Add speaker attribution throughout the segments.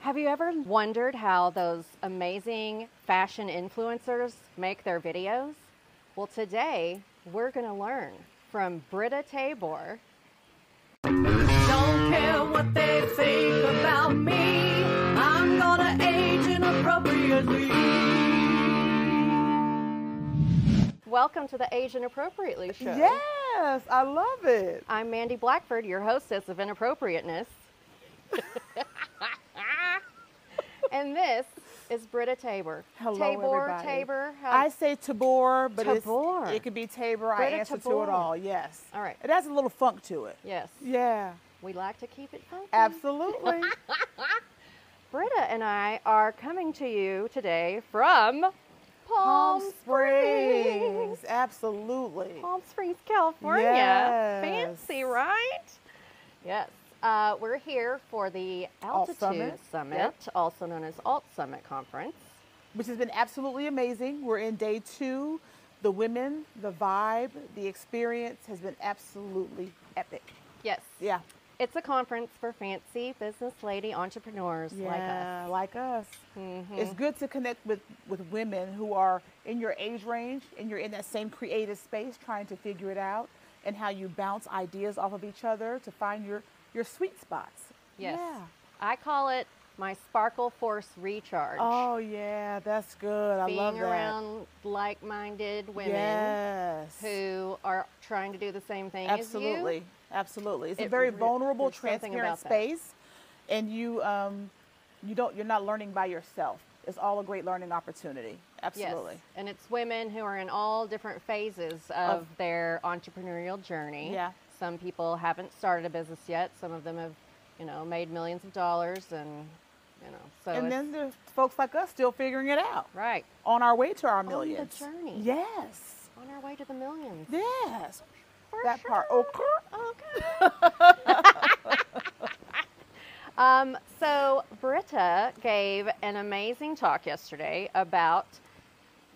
Speaker 1: Have you ever wondered how those amazing fashion influencers make their videos? Well, today we're going to learn from Britta Tabor.
Speaker 2: Don't care what they think about me. I'm gonna age inappropriately.
Speaker 1: Welcome to the Age Inappropriately show.
Speaker 3: Yes, I love it.
Speaker 1: I'm Mandi Blackford, your hostess of Inappropriateness. And this is Britta Tabor.
Speaker 3: Hello,
Speaker 1: Tabor,
Speaker 3: everybody.
Speaker 1: Tabor.
Speaker 3: I say Tabor, but
Speaker 1: Tabor.
Speaker 3: it could be Tabor.
Speaker 1: Britta
Speaker 3: I answer
Speaker 1: Tabor.
Speaker 3: to it all, yes.
Speaker 1: All right.
Speaker 3: It has a little funk to it.
Speaker 1: Yes.
Speaker 3: Yeah,
Speaker 1: We like to keep it funky.
Speaker 3: absolutely.
Speaker 1: Britta and I are coming to you today from Palm Springs.
Speaker 3: Absolutely.
Speaker 1: Palm Springs, California.
Speaker 3: Yes.
Speaker 1: Fancy, right? Yes. We're here for the Altitude Summit,
Speaker 3: Yep.
Speaker 1: also known as altsummit Conference.
Speaker 3: Which has been absolutely amazing. We're in day 2. The women, the vibe, the experience has been absolutely epic.
Speaker 1: Yes.
Speaker 3: Yeah.
Speaker 1: It's a conference for fancy business lady entrepreneurs like us.
Speaker 3: like us.
Speaker 1: Mhm.
Speaker 3: It's good to connect with women who are in your age range and you're in that same creative space trying to figure it out, and how you bounce ideas off of each other to find your sweet spots.
Speaker 1: Yes.
Speaker 3: Yeah.
Speaker 1: I call it my Sparkle Force recharge.
Speaker 3: Oh, yeah, that's good. I love
Speaker 1: Being
Speaker 3: that.
Speaker 1: around like-minded women
Speaker 3: Yes.
Speaker 1: who are trying to do the same thing
Speaker 3: Absolutely.
Speaker 1: as you.
Speaker 3: Absolutely. It's a
Speaker 1: It
Speaker 3: very
Speaker 1: re-
Speaker 3: vulnerable,
Speaker 1: there's something
Speaker 3: transparent
Speaker 1: about that.
Speaker 3: space, and you're not learning by yourself. It's all a great learning opportunity. Absolutely.
Speaker 1: Yes. And it's women who are in all different phases of their entrepreneurial journey.
Speaker 3: Yeah.
Speaker 1: Some people haven't started a business yet. Some of them have, made millions of dollars, and so
Speaker 3: And
Speaker 1: it's
Speaker 3: then there's folks like us still figuring it out.
Speaker 1: right
Speaker 3: On our way to our
Speaker 1: on the
Speaker 3: millions.
Speaker 1: journey.
Speaker 3: Yes.
Speaker 1: On our way to the millions.
Speaker 3: Yes.
Speaker 1: For
Speaker 3: That
Speaker 1: sure.
Speaker 3: part.
Speaker 1: Okay. So Britta gave an amazing talk yesterday about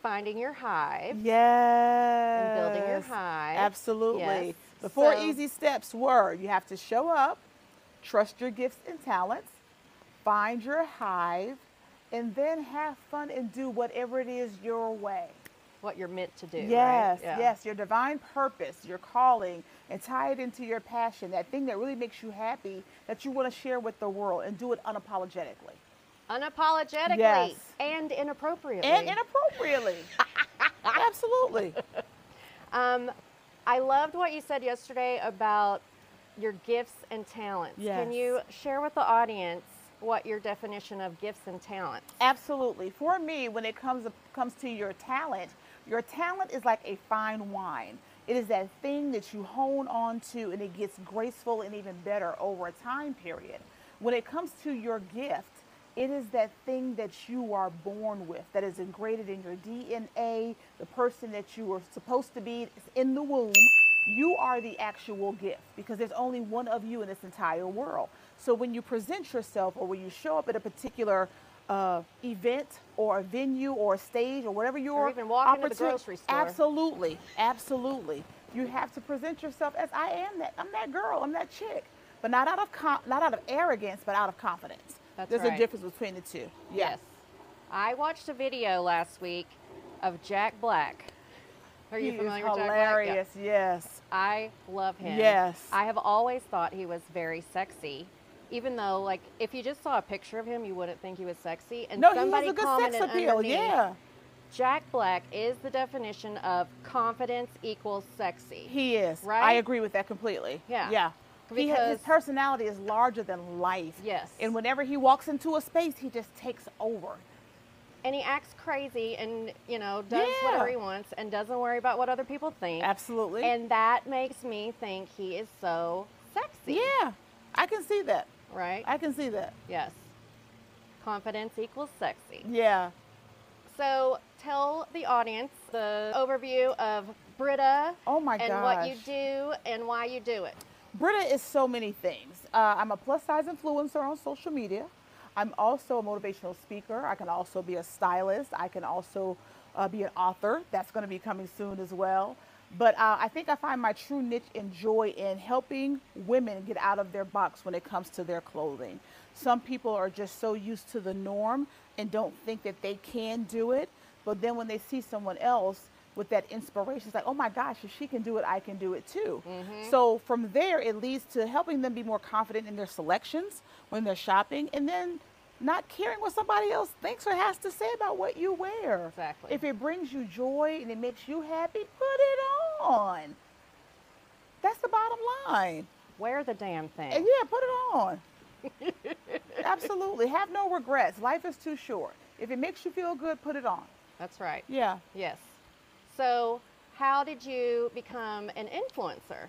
Speaker 1: finding your hive.
Speaker 3: Yes.
Speaker 1: And building your hive.
Speaker 3: Absolutely.
Speaker 1: Yes.
Speaker 3: The 4
Speaker 1: So-
Speaker 3: easy steps were: you have to show up, trust your gifts and talents, find your hive, and then have fun and do whatever it is your way.
Speaker 1: What you're meant to do.
Speaker 3: Yes,
Speaker 1: right? Yeah.
Speaker 3: yes, your divine purpose, your calling, and tie it into your passion, that thing that really makes you happy, that you want to share with the world, and do it unapologetically.
Speaker 1: Unapologetically
Speaker 3: Yes.
Speaker 1: and inappropriately.
Speaker 3: And inappropriately. Absolutely.
Speaker 1: I loved what you said yesterday about your gifts and talents. Can
Speaker 3: Yes.
Speaker 1: you share with the audience what your definition of gifts and talents?
Speaker 3: Absolutely. For me, when it comes to your talent is like a fine wine. It is that thing that you hone on to, and it gets graceful and even better over a time period. When it comes to your gift, it is that thing that you are born with, that is engraved in your DNA, the person that you were supposed to be in the womb. You are the actual gift, because there's only one of you in this entire world. So when you present yourself, or when you show up at a particular event or a venue or a stage or whatever your
Speaker 1: Or even walk into the grocery store.
Speaker 3: Absolutely, absolutely. You have to present yourself as I'm that girl, I'm that chick, but not out of arrogance, but out of confidence.
Speaker 1: That's
Speaker 3: There's
Speaker 1: right.
Speaker 3: a difference between the two.
Speaker 1: Yes. I watched a video last week of Jack Black. Are you
Speaker 3: He
Speaker 1: familiar
Speaker 3: is
Speaker 1: with Jack Black?
Speaker 3: hilarious. Yes.
Speaker 1: I love him.
Speaker 3: Yes.
Speaker 1: I have always thought he was very sexy, even though, like, if you just saw a picture of him, you wouldn't think he was sexy. And
Speaker 3: No, he
Speaker 1: somebody
Speaker 3: has a good
Speaker 1: commented
Speaker 3: sex appeal.
Speaker 1: underneath,
Speaker 3: Yeah.
Speaker 1: Jack Black is the definition of confidence equals sexy.
Speaker 3: He is.
Speaker 1: Right?
Speaker 3: I agree with that completely.
Speaker 1: Yeah.
Speaker 3: Yeah. His
Speaker 1: Because-
Speaker 3: personality is larger than life.
Speaker 1: Yes.
Speaker 3: And whenever he walks into a space, he just takes over.
Speaker 1: And he acts crazy and, does
Speaker 3: Yeah.
Speaker 1: whatever he wants and doesn't worry about what other people think.
Speaker 3: Absolutely.
Speaker 1: And that makes me think he is so sexy.
Speaker 3: Yeah. I can see that.
Speaker 1: Right?
Speaker 3: I can see that.
Speaker 1: Yes. Confidence equals sexy.
Speaker 3: Yeah.
Speaker 1: So tell the audience the overview of Britta
Speaker 3: Oh my
Speaker 1: and what you
Speaker 3: gosh.
Speaker 1: do and why you do it.
Speaker 3: Britta is so many things. I'm a plus size influencer on social media. I'm also a motivational speaker. I can also be a stylist. I can also be an author. That's going to be coming soon as well. But I think I find my true niche and joy in helping women get out of their box when it comes to their clothing. Some people are just so used to the norm and don't think that they can do it. But then when they see someone else with that inspiration, it's like, oh my gosh, if she can do it, I can do it too. So from there, it leads to helping them be more confident in their selections when they're shopping, and then not caring what somebody else thinks or has to say about what you wear.
Speaker 1: Exactly.
Speaker 3: If it brings you joy and it makes you happy, put it on. That's the bottom line.
Speaker 1: Wear the damn thing.
Speaker 3: And yeah, put it on. Absolutely. Have no regrets. Life is too short. If it makes you feel good, put it on.
Speaker 1: That's right.
Speaker 3: Yeah.
Speaker 1: Yes. So how did you become an influencer?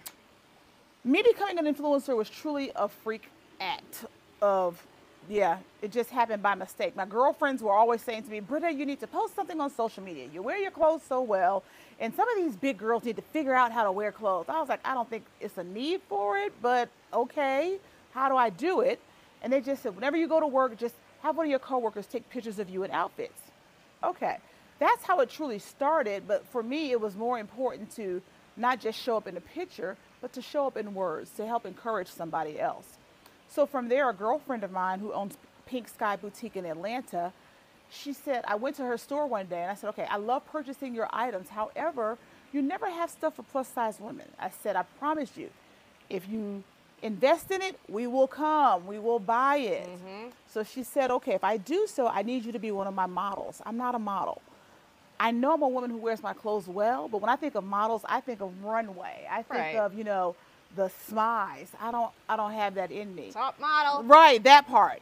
Speaker 3: Me becoming an influencer was truly a freak act of, yeah, it just happened by mistake. My girlfriends were always saying to me, Britta, you need to post something on social media. You wear your clothes so well. And some of these big girls need to figure out how to wear clothes. I was like, I don't think it's a need for it, but okay, how do I do it? And they just said, whenever you go to work, just have one of your coworkers take pictures of you in outfits. Okay, that's how it truly started. But for me, it was more important to not just show up in a picture, but to show up in words to help encourage somebody else. So from there, a girlfriend of mine who owns Pink Sky Boutique in Atlanta, she said, I went to her store one day and I said, okay, I love purchasing your items. However, you never have stuff for plus size women. I said, I promise you, if you invest in it, we will come, we will buy it. So she said, okay, if I do so, I need you to be one of my models. I'm not a model. I know I'm a woman who wears my clothes well, but when I think of models, I think of runway. I think of, you know, the smize. I don't have that in me.
Speaker 1: Top model.
Speaker 3: Right, that part.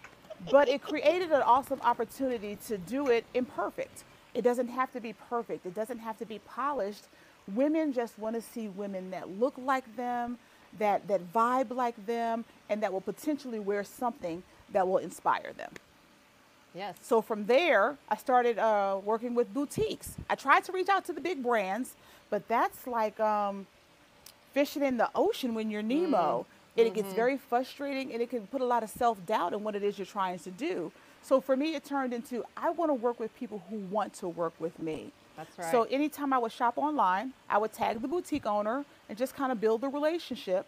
Speaker 3: But it created an awesome opportunity to do it imperfect. It doesn't have to be perfect. It doesn't have to be polished. Women just want to see women that look like them, that vibe like them, and that will potentially wear something that will inspire them.
Speaker 1: Yes.
Speaker 3: So from there, I started working with boutiques. I tried to reach out to the big brands, but that's like fishing in the ocean when you're Nemo. It gets very frustrating, and it can put a lot of self-doubt in what it is you're trying to do. So for me, it turned into, I want to work with people who want to work with me.
Speaker 1: That's right.
Speaker 3: So anytime I would shop online, I would tag the boutique owner and just kind of build the relationship.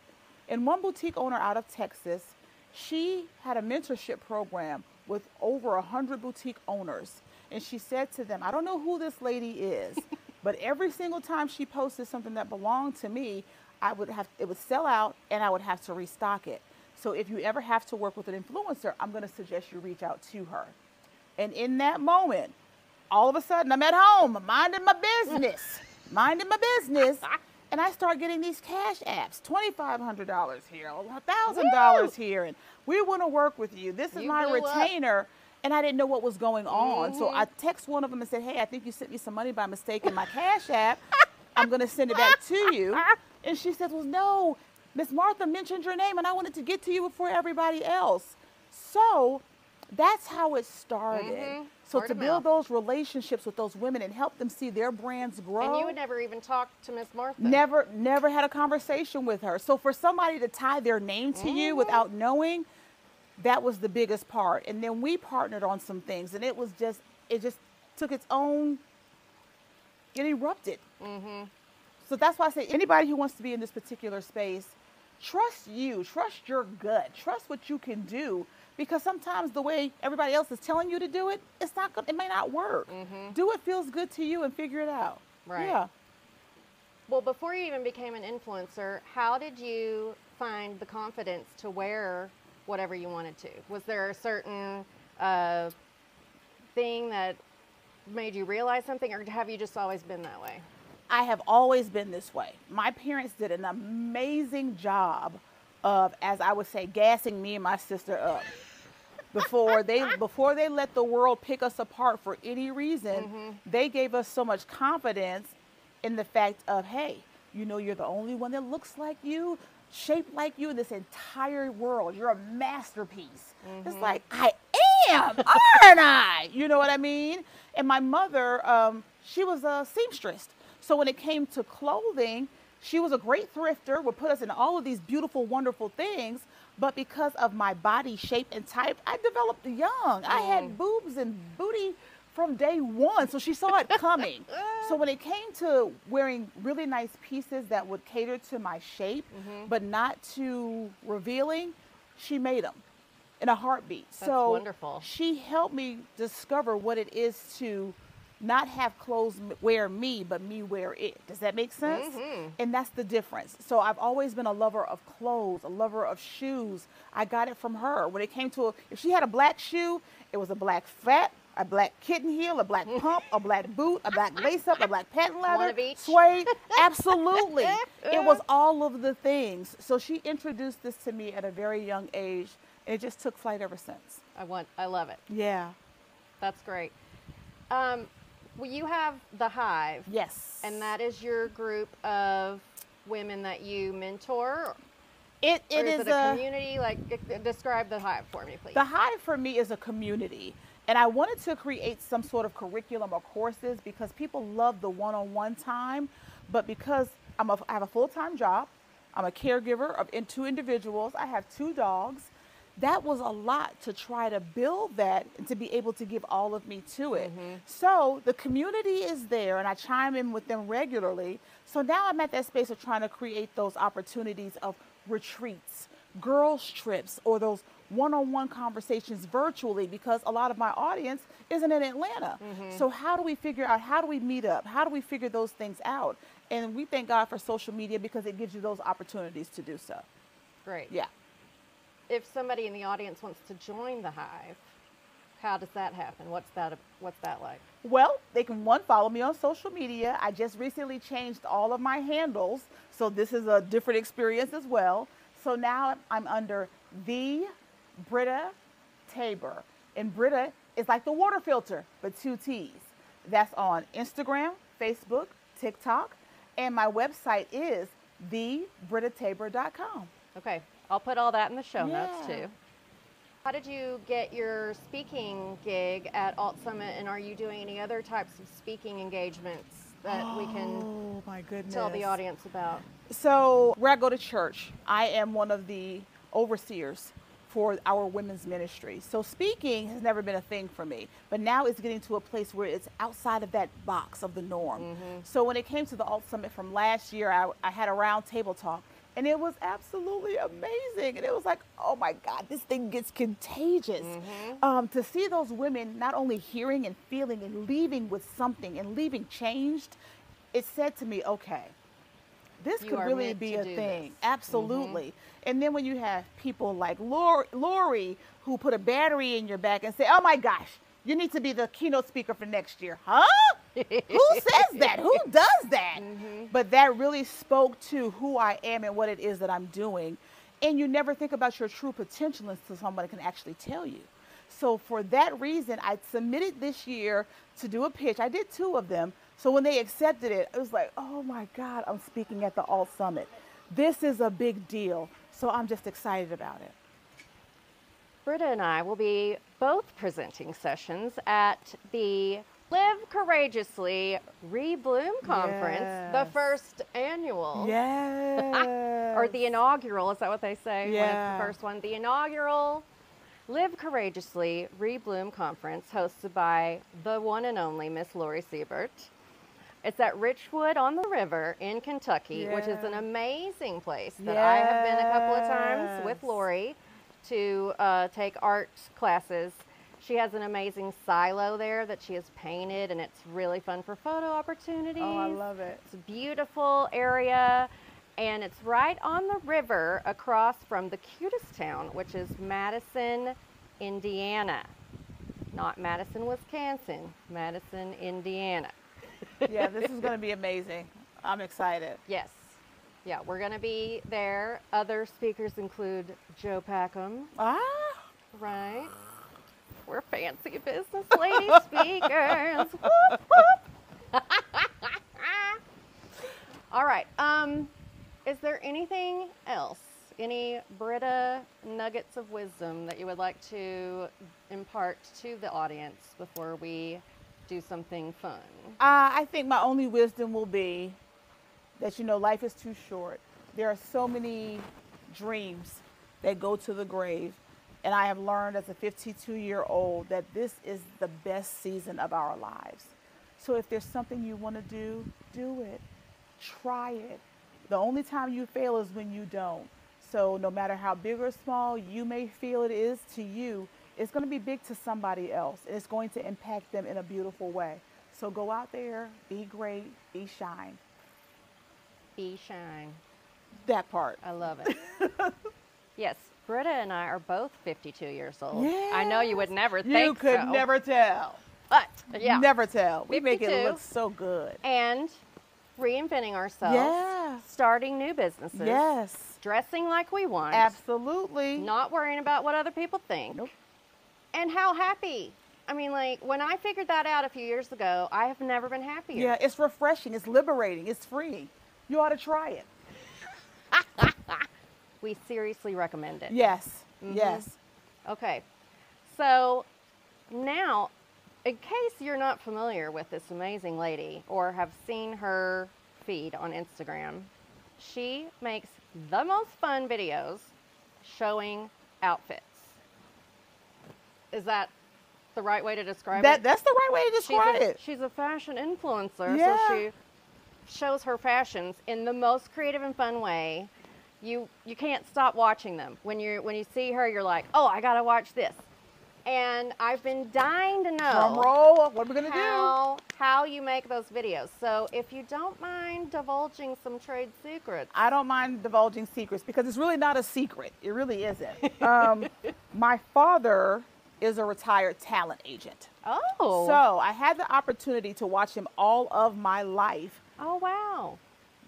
Speaker 3: And one boutique owner out of Texas, she had a mentorship program with over 100 boutique owners. And she said to them, I don't know who this lady is, but every single time she posted something that belonged to me, it would sell out and I would have to restock it. So if you ever have to work with an influencer, I'm going to suggest you reach out to her. And in that moment, all of a sudden I'm at home, minding my business, and I start getting these cash apps, $2,500 here, $1,000 here, and we want to work with you. This is my retainer. And I didn't know what was going on. So I text one of them and said, hey, I think you sent me some money by mistake in my cash app. I'm going to send it back to you. And she said, well, no, Miss Martha mentioned your name and I wanted to get to you before everybody else. So that's how it started. So to build those relationships with those women and help them see their brands grow.
Speaker 1: And you would never even talk to Miss Martha.
Speaker 3: Never had a conversation with her. So for somebody to tie their name to you without knowing, that was the biggest part. And then we partnered on some things, and it just took its own, it erupted. So that's why I say anybody who wants to be in this particular space, trust you, trust your gut, trust what you can do, because sometimes the way everybody else is telling you to do it, it may not work. Do what feels good to you and figure it out.
Speaker 1: Right.
Speaker 3: Yeah.
Speaker 1: Well, before you even became an influencer, how did you find the confidence to wear whatever you wanted to? Was there a certain thing that made you realize something, or have you just always been that way?
Speaker 3: I have always been this way. My parents did an amazing job of, as I would say, gassing me and my sister up. Before they let the world pick us apart for any reason, they gave us so much confidence in the fact of, hey, you know, you're the only one that looks like you, shaped like you in this entire world. You're a masterpiece. It's like, I am, aren't I? You know what I mean? And my mother, she was a seamstress. So when it came to clothing, she was a great thrifter, would put us in all of these beautiful, wonderful things. But because of my body shape and type, I developed young. I had boobs and booty from day one. So she saw it coming. So when it came to wearing really nice pieces that would cater to my shape, but not too revealing, she made them in a heartbeat.
Speaker 1: That's
Speaker 3: so
Speaker 1: wonderful.
Speaker 3: She helped me discover what it is to not have clothes wear me, but me wear it. Does that make sense? And that's the difference. So I've always been a lover of clothes, a lover of shoes. I got it from her. When it came to, if she had a black shoe, it was a black flat, a black kitten heel, a black pump, a black boot, a black lace up, a black patent
Speaker 1: One
Speaker 3: leather,
Speaker 1: of each.
Speaker 3: suede. Absolutely. It was all of the things. So she introduced this to me at a very young age, and it just took flight ever since.
Speaker 1: I love it.
Speaker 3: Yeah.
Speaker 1: That's great. Well, you have the Hive.
Speaker 3: Yes.
Speaker 1: And that is your group of women that you mentor.
Speaker 3: It
Speaker 1: Or is
Speaker 3: is
Speaker 1: it a community? Like, describe the Hive for me, please.
Speaker 3: The Hive for me is a community. And I wanted to create some sort of curriculum or courses because people love the one-on-one time. But because I have a full-time job, I'm a caregiver of 2 individuals, I have 2 dogs. That was a lot to try to build that and to be able to give all of me to it. So the community is there and I chime in with them regularly. So now I'm at that space of trying to create those opportunities of retreats, girls trips, or those one-on-one conversations virtually because a lot of my audience isn't in Atlanta. So how do we figure out, how do we meet up? How do we figure those things out? And we thank God for social media because it gives you those opportunities to do so.
Speaker 1: Great.
Speaker 3: Yeah.
Speaker 1: If somebody in the audience wants to join the Hive, how does that happen? What's that like?
Speaker 3: Well, they can follow me on social media. I just recently changed all of my handles, so this is a different experience as well. So now I'm under the Britta Tabor, and Britta is like the water filter, but 2 T's. That's on Instagram, Facebook, TikTok, and my website is thebrittatabor.com.
Speaker 1: Okay, I'll put all that in the show notes
Speaker 3: Yeah.
Speaker 1: too. How did you get your speaking gig at altsummit, and are you doing any other types of speaking engagements that we can
Speaker 3: Oh my goodness.
Speaker 1: tell the audience about?
Speaker 3: So where I go to church, I am one of the overseers for our women's ministry. So speaking has never been a thing for me, but now it's getting to a place where it's outside of that box of the norm. So when it came to the Alt Summit from last year, I had a round table talk, and it was absolutely amazing. And it was like, oh my God, this thing gets contagious. To see those women not only hearing and feeling and leaving with something and leaving changed, it said to me, okay, this
Speaker 1: You
Speaker 3: could
Speaker 1: are
Speaker 3: really
Speaker 1: meant
Speaker 3: be
Speaker 1: to
Speaker 3: a
Speaker 1: do
Speaker 3: thing.
Speaker 1: this.
Speaker 3: Absolutely. And then when you have people like Lori, who put a battery in your back and say, oh my gosh, you need to be the keynote speaker for next year. Huh? Who says that? Who does that? But that really spoke to who I am and what it is that I'm doing. And you never think about your true potential until somebody can actually tell you. So for that reason, I submitted this year to do a pitch. I did 2 of them. So when they accepted it, it was like, oh my God, I'm speaking at the Alt Summit. This is a big deal. So I'm just excited about it.
Speaker 1: Britta and I will be both presenting sessions at the Live Courageously Rebloom Conference, the
Speaker 3: Yes.
Speaker 1: first annual.
Speaker 3: Yes.
Speaker 1: Or the inaugural, is that what they say? When it's
Speaker 3: Yeah.
Speaker 1: the first one. The inaugural Live Courageously Rebloom Conference, hosted by the one and only Miss Lori Siebert. It's at Richwood on the River in Kentucky, which is an
Speaker 3: Yeah.
Speaker 1: amazing place that I have been a couple of times with
Speaker 3: Yes.
Speaker 1: Lori to take art classes. She has an amazing silo there that she has painted, and it's really fun for photo opportunities.
Speaker 3: Oh, I love it.
Speaker 1: It's a beautiful area, and it's right on the river across from the cutest town, which is Madison, Indiana. Not Madison, Wisconsin, Madison, Indiana.
Speaker 3: Yeah, this is going to be amazing. I'm excited.
Speaker 1: Yes. Yeah, we're going to be there. Other speakers include Joe Packham,
Speaker 3: Ah,
Speaker 1: right? We're fancy business lady speakers. Whoop, whoop. All right. Is there anything else? Any Britta nuggets of wisdom that you would like to impart to the audience before we do something fun?
Speaker 3: I think my only wisdom will be that, life is too short. There are so many dreams that go to the grave. And I have learned as a 52-year-old that this is the best season of our lives. So if there's something you want to do it. Try it. The only time you fail is when you don't. So no matter how big or small you may feel it is to you, it's going to be big to somebody else. And it's going to impact them in a beautiful way. So go out there, be great, be shine.
Speaker 1: Be shine.
Speaker 3: That part.
Speaker 1: I love it. Yes, Britta and I are both 52 years old.
Speaker 3: Yes.
Speaker 1: I know you would never think
Speaker 3: You could
Speaker 1: so,
Speaker 3: never tell.
Speaker 1: but yeah.
Speaker 3: Never tell. We make it
Speaker 1: 52.
Speaker 3: look so good.
Speaker 1: And reinventing ourselves.
Speaker 3: Yeah.
Speaker 1: Starting new businesses.
Speaker 3: Yes.
Speaker 1: Dressing like we want.
Speaker 3: Absolutely.
Speaker 1: Not worrying about what other people think.
Speaker 3: Nope.
Speaker 1: And how happy. I mean, like, when I figured that out a few years ago, I have never been happier.
Speaker 3: Yeah, it's refreshing. It's liberating. It's free. You ought to try it.
Speaker 1: We seriously recommend it.
Speaker 3: Yes. Yes.
Speaker 1: Okay. So now, in case you're not familiar with this amazing lady or have seen her feed on Instagram, she makes the most fun videos showing outfits. Is that the right way to describe it?
Speaker 3: That's the right way to describe it.
Speaker 1: She's a fashion influencer,
Speaker 3: Yeah.
Speaker 1: so she shows her fashions in the most creative and fun way. You can't stop watching them. When you see her, you're like, oh, I gotta watch this. And I've been dying to know
Speaker 3: Drum roll. What are we gonna do?
Speaker 1: how you make those videos. So if you don't mind divulging some trade secrets.
Speaker 3: I don't mind divulging secrets because it's really not a secret. It really isn't. My father is a retired talent agent.
Speaker 1: Oh.
Speaker 3: So I had the opportunity to watch him all of my life.
Speaker 1: Oh, wow.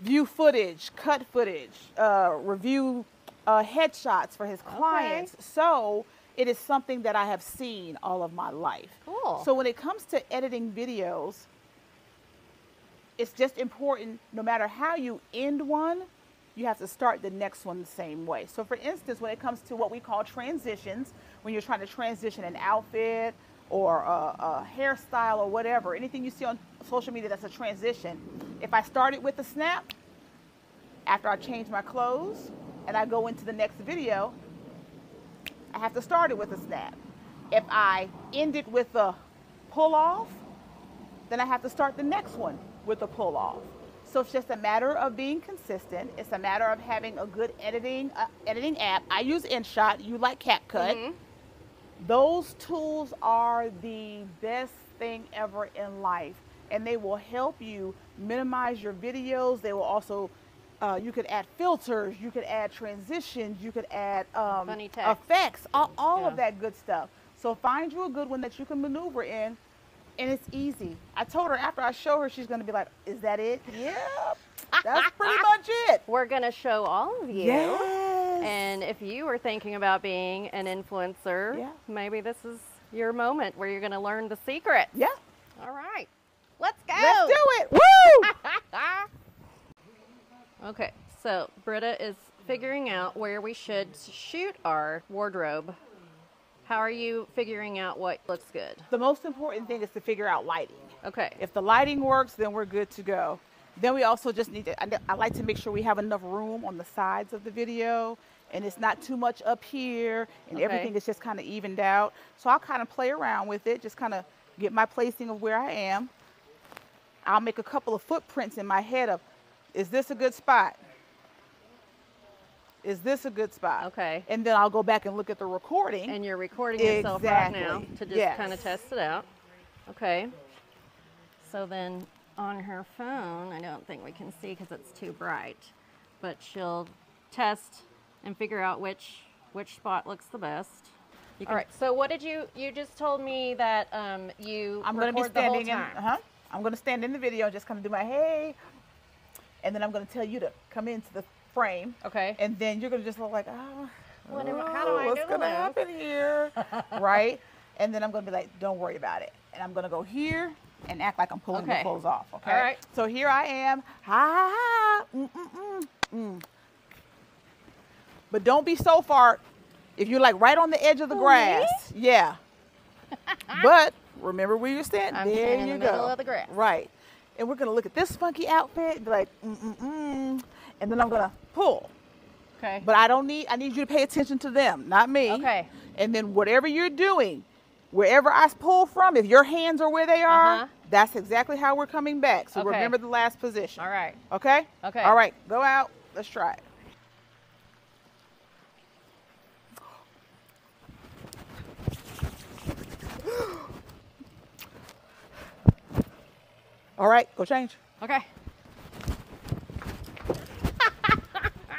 Speaker 3: View footage, cut footage, review headshots for his clients. So it is something that I have seen all of my life.
Speaker 1: Cool.
Speaker 3: So when it comes to editing videos, it's just important, no matter how you end one, you have to start the next one the same way. So for instance, when it comes to what we call transitions, when you're trying to transition an outfit or a hairstyle or whatever, anything you see on social media that's a transition, if I start it with a snap, after I change my clothes and I go into the next video, I have to start it with a snap. If I end it with a pull off, then I have to start the next one with a pull off. So it's just a matter of being consistent. It's a matter of having a good editing app. I use InShot. You like CapCut.
Speaker 1: Mm-hmm.
Speaker 3: Those tools are the best thing ever in life, and they will help you minimize your videos. They will also, you could add filters, you could add transitions, you could add
Speaker 1: Funny text.
Speaker 3: effects, all
Speaker 1: Yeah.
Speaker 3: of that good stuff. So find you a good one that you can maneuver in, and it's easy. I told her after I show her, she's going to be like, is that it? Yep, that's pretty much it.
Speaker 1: We're going to show all of you.
Speaker 3: Yes.
Speaker 1: And if you are thinking about being an influencer,
Speaker 3: Yeah.
Speaker 1: maybe this is your moment where you're going to learn the secret.
Speaker 3: Yeah,
Speaker 1: All right. Let's go.
Speaker 3: let's do it. Woo!
Speaker 1: Okay, so Britta is figuring out where we should shoot our wardrobe. How are you figuring out what looks good?
Speaker 3: The most important thing is to figure out lighting.
Speaker 1: Okay.
Speaker 3: If the lighting works, then we're good to go. Then we also just need to, I like to make sure we have enough room on the sides of the video, and it's not too much up here, and
Speaker 1: Okay.
Speaker 3: everything is just kind of evened out. So I'll kind of play around with it, just kind of get my placing of where I am. I'll make a couple of footprints in my head of, is this a good spot? Is this a good spot?
Speaker 1: Okay.
Speaker 3: And then I'll go back and look at the recording.
Speaker 1: And you're recording yourself right now
Speaker 3: Exactly.
Speaker 1: to just
Speaker 3: Yes.
Speaker 1: kind of test it out. Okay. So then on her phone, I don't think we can see because it's too bright, but she'll test and figure out which spot looks the best. All right. So what did you just told me that you
Speaker 3: I'm going to be
Speaker 1: record the whole
Speaker 3: standing in.
Speaker 1: time.
Speaker 3: I'm going to stand in the video and just kind of do my hey, and then I'm going to tell you to come into the frame.
Speaker 1: Okay.
Speaker 3: And then you're going to just look like, how do I what's
Speaker 1: do
Speaker 3: going to
Speaker 1: this?
Speaker 3: happen here, right? And then I'm going to be like, don't worry about it, and I'm going to go here and act like I'm pulling the
Speaker 1: Okay.
Speaker 3: clothes off. Okay.
Speaker 1: All right.
Speaker 3: So here I am. Ha ha ha. But don't be so far. If you're like right on the edge of the grass, yeah. But remember where you're standing.
Speaker 1: I'm
Speaker 3: there
Speaker 1: standing
Speaker 3: you
Speaker 1: in
Speaker 3: go.
Speaker 1: the middle of the grass.
Speaker 3: Right. And we're gonna look at this funky outfit and be like, and then I'm gonna pull.
Speaker 1: Okay.
Speaker 3: But I need you to pay attention to them, not me.
Speaker 1: Okay.
Speaker 3: And then whatever you're doing, wherever I pull from, if your hands are where they are, that's exactly how we're coming back. So remember the last position.
Speaker 1: All right.
Speaker 3: Okay?
Speaker 1: Okay.
Speaker 3: All right, go out. Let's try it. All right, go change.
Speaker 1: Okay.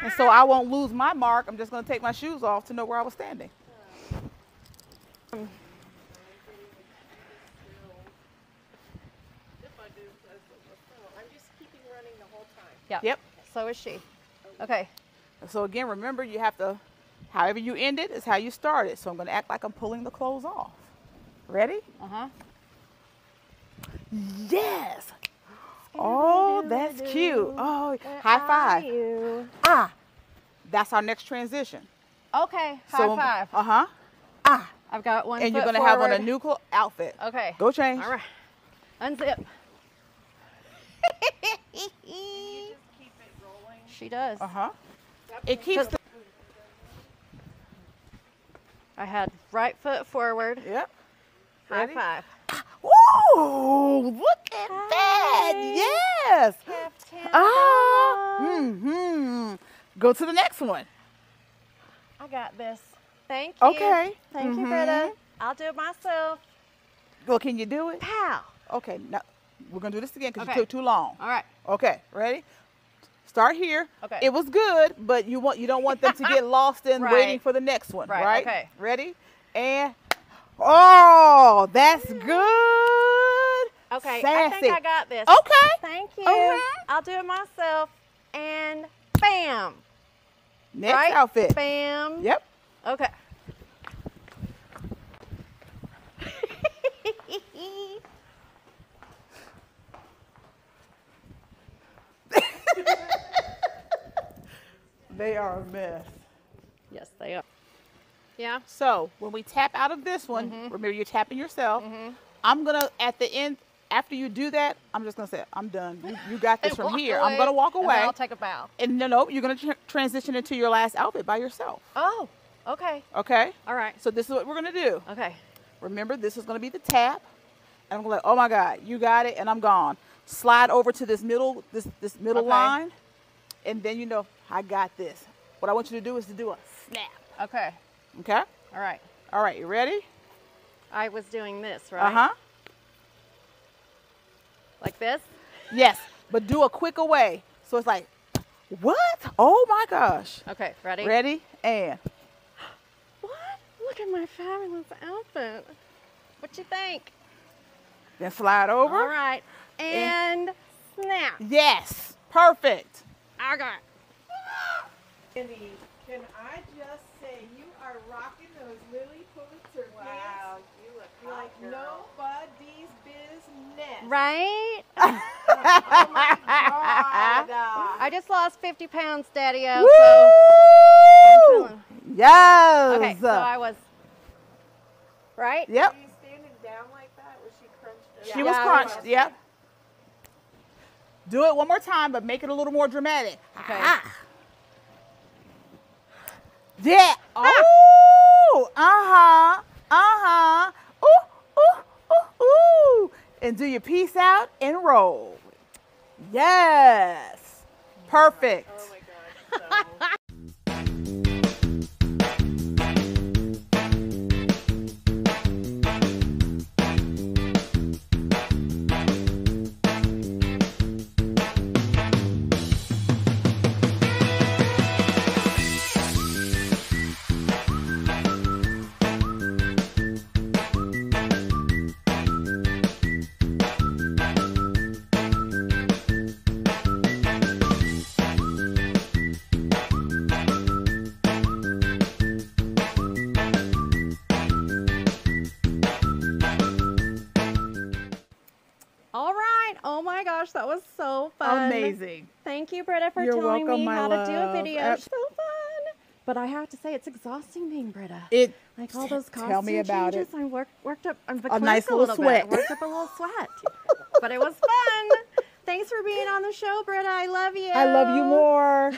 Speaker 3: And so I won't lose my mark. I'm just going to take my shoes off to know where I was standing.
Speaker 1: Um,
Speaker 2: I'm just keeping running the whole time.
Speaker 1: Yeah.
Speaker 3: Yep.
Speaker 1: So is she. Okay.
Speaker 3: So again, remember, you have to, however you end it is how you start it. So I'm going to act like I'm pulling the clothes off. Ready?
Speaker 1: Uh-huh.
Speaker 3: Yes. Oh, that's cute. Oh, high five.
Speaker 1: You?
Speaker 3: Ah, that's our next transition.
Speaker 1: Okay. High five.
Speaker 3: Uh-huh. Ah.
Speaker 1: I've got one
Speaker 3: And
Speaker 1: foot
Speaker 3: you're going to have on a
Speaker 1: forward.
Speaker 3: new outfit.
Speaker 1: Okay.
Speaker 3: Go change.
Speaker 1: All right. Unzip.
Speaker 2: You just keep it rolling.
Speaker 1: She does.
Speaker 3: Uh-huh. It keeps the...
Speaker 1: I had right foot forward.
Speaker 3: Yep.
Speaker 1: High
Speaker 3: Ready?
Speaker 1: five.
Speaker 3: Woo! Look at that. Yes.
Speaker 1: Caftan.
Speaker 3: Ah. Mm-hmm. Go to the next one.
Speaker 1: I got this. Thank you.
Speaker 3: Okay.
Speaker 1: Thank you, Britta. I'll do it myself.
Speaker 3: Well, can you do it?
Speaker 1: Pow.
Speaker 3: Okay. Now we're gonna do this again because
Speaker 1: Okay.
Speaker 3: you took too long.
Speaker 1: All right.
Speaker 3: Okay. Ready? Start here.
Speaker 1: Okay.
Speaker 3: It was good, but you don't want them to get lost in
Speaker 1: Right.
Speaker 3: waiting for the next one.
Speaker 1: Right,
Speaker 3: Right.
Speaker 1: okay.
Speaker 3: Ready? And that's good.
Speaker 1: Okay. I
Speaker 3: Sassy.
Speaker 1: think I got this.
Speaker 3: Okay.
Speaker 1: Thank you.
Speaker 3: Okay.
Speaker 1: I'll do it myself. And bam.
Speaker 3: Next
Speaker 1: Right?
Speaker 3: outfit.
Speaker 1: Bam.
Speaker 3: Yep.
Speaker 1: Okay.
Speaker 3: They are a mess.
Speaker 1: Yes, they are. Yeah.
Speaker 3: So when we tap out of this one, remember you're tapping yourself. I'm gonna at the end, after you do that, I'm just gonna say, I'm done. You got this from
Speaker 1: Walk
Speaker 3: here.
Speaker 1: away,
Speaker 3: I'm gonna walk
Speaker 1: and
Speaker 3: away.
Speaker 1: then I'll take a bow.
Speaker 3: And no, you're gonna transition into your last outfit by yourself.
Speaker 1: Oh, okay.
Speaker 3: Okay.
Speaker 1: All right.
Speaker 3: So this is what we're gonna do.
Speaker 1: Okay.
Speaker 3: Remember, this is gonna be the tap. And I'm gonna like, oh my God, you got it, and I'm gone. Slide over to this middle, this middle
Speaker 1: Okay.
Speaker 3: line, and then you know I got this. What I want you to do is to do a snap.
Speaker 1: Okay.
Speaker 3: Okay.
Speaker 1: All right.
Speaker 3: All right. You ready?
Speaker 1: I was doing this, right?
Speaker 3: Uh huh.
Speaker 1: Like this?
Speaker 3: Yes, but do a quick away. So it's like, what? Oh my gosh.
Speaker 1: Okay, ready?
Speaker 3: Ready? And
Speaker 1: What? Look at my fabulous outfit. What you think?
Speaker 3: then slide over.
Speaker 1: All right. And snap.
Speaker 3: Yes. Perfect.
Speaker 1: I got it.
Speaker 2: Andy, can I just say you are rocking those Lily Pulitzer pants
Speaker 3: you look
Speaker 2: like nobody's business.
Speaker 1: Right?
Speaker 2: God.
Speaker 1: I just lost 50 pounds, Daddy-o.
Speaker 3: Woo!
Speaker 1: So I'm
Speaker 3: Yes.
Speaker 1: okay, so I was, right?
Speaker 3: Yep.
Speaker 2: Were you standing down like that? Was she crunched?
Speaker 3: She was
Speaker 1: Yeah, I
Speaker 3: crunched.
Speaker 1: was.
Speaker 3: Yep. Do it one more time, but make it a little more dramatic.
Speaker 1: Okay.
Speaker 3: Ah. Yeah. Oh. Uh-huh. Uh-huh. Ooh, ooh, ooh, ooh. And do your peace out and roll. Yes. Perfect.
Speaker 2: Oh my God. So.
Speaker 1: All right. Oh my gosh, that was so fun.
Speaker 3: Amazing.
Speaker 1: Thank you, Britta, for
Speaker 3: You're
Speaker 1: telling
Speaker 3: welcome,
Speaker 1: me
Speaker 3: my
Speaker 1: how to do a
Speaker 3: love.
Speaker 1: video.
Speaker 3: Ab-
Speaker 1: It's so fun. But I have to say, it's exhausting being Britta.
Speaker 3: It.
Speaker 1: Like all those costume
Speaker 3: Tell me about
Speaker 1: changes,
Speaker 3: it.
Speaker 1: I worked up
Speaker 3: nice
Speaker 1: a
Speaker 3: little sweat.
Speaker 1: bit. Worked up a little sweat. But it was fun. Thanks for being on the show, Britta. I love you.
Speaker 3: I love you more.